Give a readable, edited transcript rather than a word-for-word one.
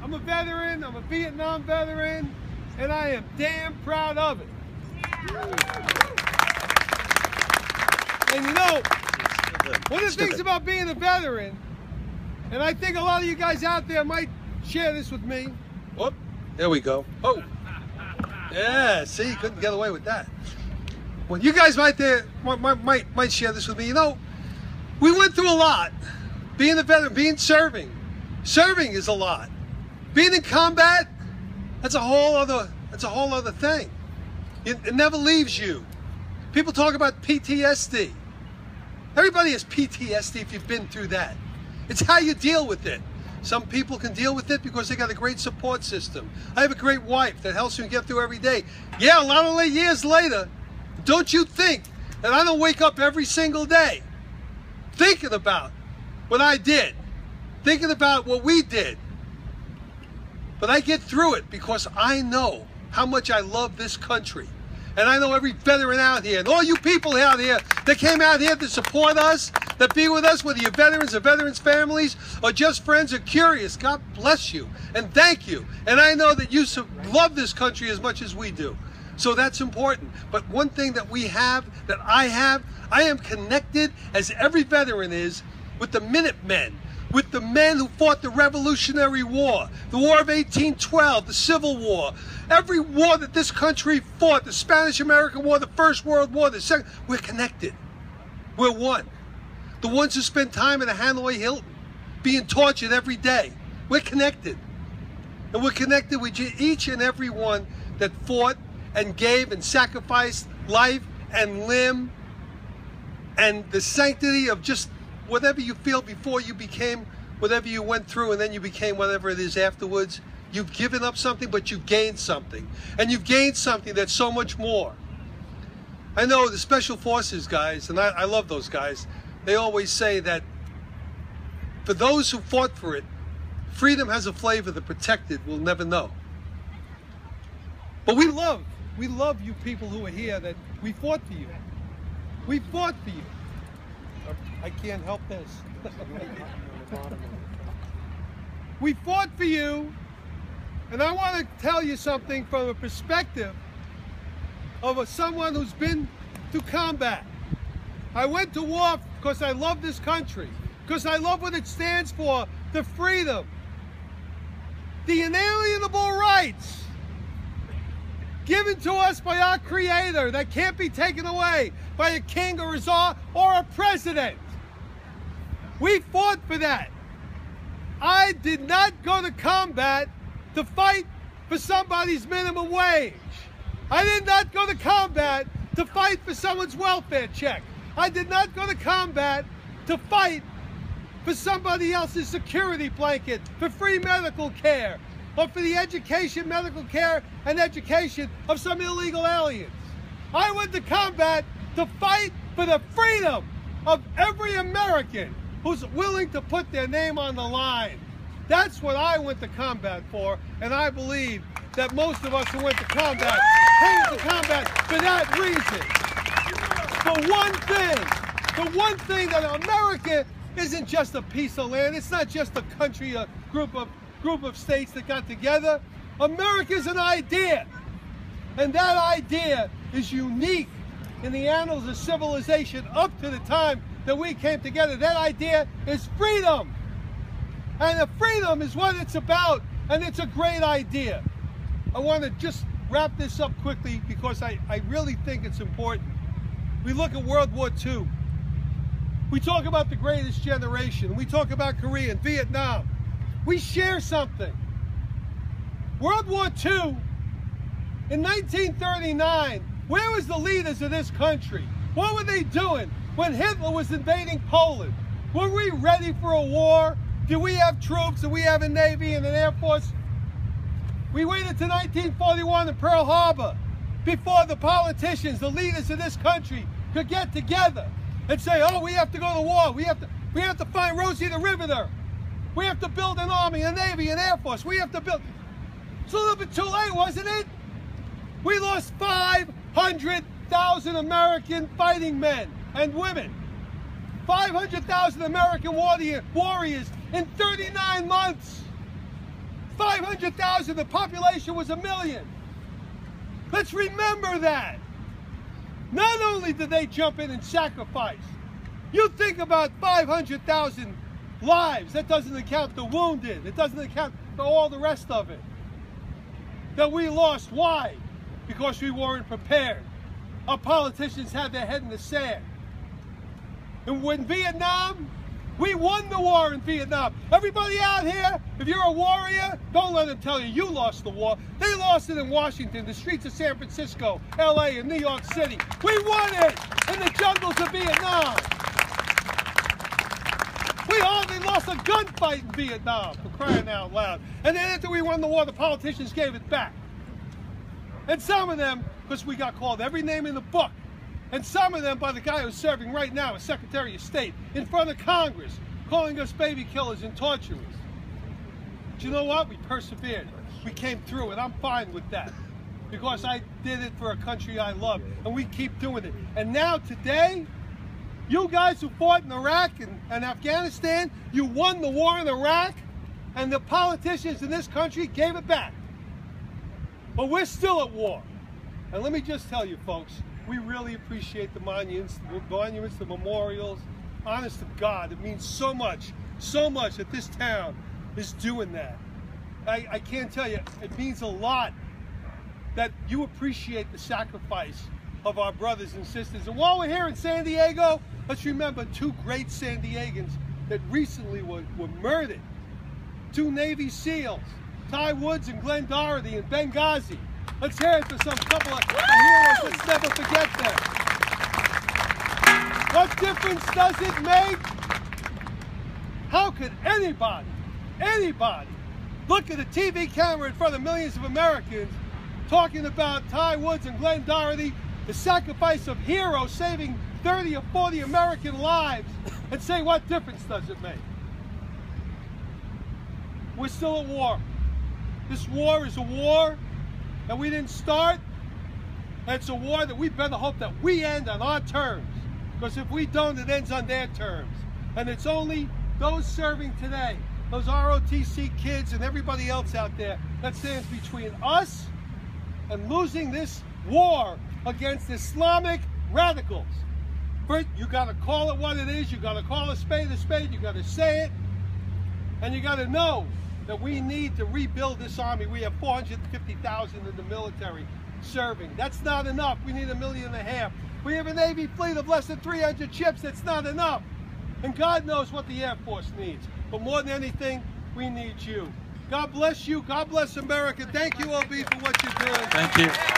I'm a veteran, I'm a Vietnam veteran, and I am damn proud of it. And you know, one of the things about being a veteran, and I think a lot of you guys out there might share this with me. Whoop, there we go. Oh, yeah, see, you couldn't get away with that. Well, you guys might share this with me. You know, we went through a lot. Being a veteran, serving is a lot. Being in combat, that's a whole other thing. It never leaves you. People talk about PTSD. Everybody has PTSD if you've been through that. It's how you deal with it. Some people can deal with it because they got a great support system. I have a great wife that helps me get through every day. Yeah, a lot of years later, don't you think that I don't wake up every single day thinking about what I did, thinking about what we did. But I get through it because I know how much I love this country. And I know every veteran out here, and all you people out here that came out here to support us, that be with us, whether you're veterans or veterans' families, or just friends or curious, God bless you, and thank you. And I know that you love this country as much as we do. So that's important. But one thing that we have, that I am connected, as every veteran is, with the Minutemen, with the men who fought the Revolutionary War, the War of 1812, the Civil War, every war that this country fought, the Spanish-American War, the First World War, the Second, we're connected. We're one. The ones who spend time in a Hanoi Hilton, being tortured every day, we're connected. And we're connected with each and every one that fought and gave and sacrificed life and limb and the sanctity of just whatever you feel before you became whatever you went through, and then you became whatever it is afterwards. You've given up something, but you've gained something. And you've gained something that's so much more. I know the Special Forces guys, and I love those guys, they always say that for those who fought for it, freedom has a flavor the protected will never know. But we love you people who are here, that we fought for you. We fought for you. I can't help this. We fought for you, and I want to tell you something from a perspective of someone who's been to combat. I went to war because I love this country, because I love what it stands for, the freedom, the inalienable rights given to us by our Creator that can't be taken away by a king or a czar or a president. We fought for that. I did not go to combat to fight for somebody's minimum wage. I did not go to combat to fight for someone's welfare check. I did not go to combat to fight for somebody else's security blanket, for free medical care, or for the education, medical care, and education of some illegal aliens. I went to combat to fight for the freedom of every American who's willing to put their name on the line. That's what I went to combat for, and I believe that most of us who went to combat came to combat for that reason. The one thing that America isn't just a piece of land. It's not just a country, a group of states that got together. America's an idea, and that idea is unique in the annals of civilization up to the time that we came together. That idea is freedom, and the freedom is what it's about, and it's a great idea. I want to just wrap this up quickly because I really think it's important. We look at World War II. We talk about the greatest generation. We talk about Korea and Vietnam. We share something. World War II, in 1939, where was the leaders of this country? What were they doing when Hitler was invading Poland? Were we ready for a war? Do we have troops? Do we have a Navy and an Air Force? We waited to 1941 in Pearl Harbor before the politicians, the leaders of this country, could get together and say, oh, we have to go to war. We have to find Rosie the Riveter. We have to build an army, a Navy, an Air Force. We have to build. It's a little bit too late, wasn't it? We lost 500,000 American fighting men and women. 500,000 American warriors in 39 months. 500,000, the population was 1 million. Let's remember that. Not only did they jump in and sacrifice, you think about 500,000 lives. That doesn't account the wounded. It doesn't account for all the rest of it that we lost. Why? Because we weren't prepared. Our politicians had their head in the sand. And when Vietnam, we won the war in Vietnam. Everybody out here, if you're a warrior, don't let them tell you you lost the war. They lost it in Washington, the streets of San Francisco, LA, and New York City. We won it in the jungles of Vietnam. We hardly lost a gunfight in Vietnam, for crying out loud. And then after we won the war, the politicians gave it back. And some of them, because we got called every name in the book, and some of them by the guy who's serving right now as Secretary of State in front of Congress, calling us baby killers and torturers. But you know what? We persevered. We came through, and I'm fine with that, because I did it for a country I love, and we keep doing it. And now today, you guys who fought in Iraq and Afghanistan, you won the war in Iraq, and the politicians in this country gave it back. But we're still at war. And let me just tell you, folks, we really appreciate the monuments, the memorials. Honest to God, it means so much that this town is doing that. I can't tell you, it means a lot that you appreciate the sacrifice of our brothers and sisters. And while we're here in San Diego, let's remember 2 great San Diegans that recently were murdered. 2 Navy SEALs, Ty Woods and Glenn Doherty in Benghazi. Let's hear it for some couple of heroes. Let's never forget them. What difference does it make? How could anybody look at a TV camera in front of millions of Americans talking about Ty Woods and Glenn Doherty, the sacrifice of heroes saving 30 or 40 American lives, and say, what difference does it make? We're still at war. This war is a war that we didn't start. And it's a war that we better hope that we end on our terms. Because if we don't, it ends on their terms. And it's only those serving today, those ROTC kids and everybody else out there, that stands between us and losing this war against Islamic radicals. But you got to call it what it is. You got to call a spade a spade. You got to say it. And you got to know that we need to rebuild this army. We have 450,000 in the military serving. That's not enough. We need 1.5 million. We have a Navy fleet of less than 300 ships. That's not enough. And God knows what the Air Force needs. But more than anything, we need you. God bless you. God bless America. Thank you, OB, for what you're doing. Thank you.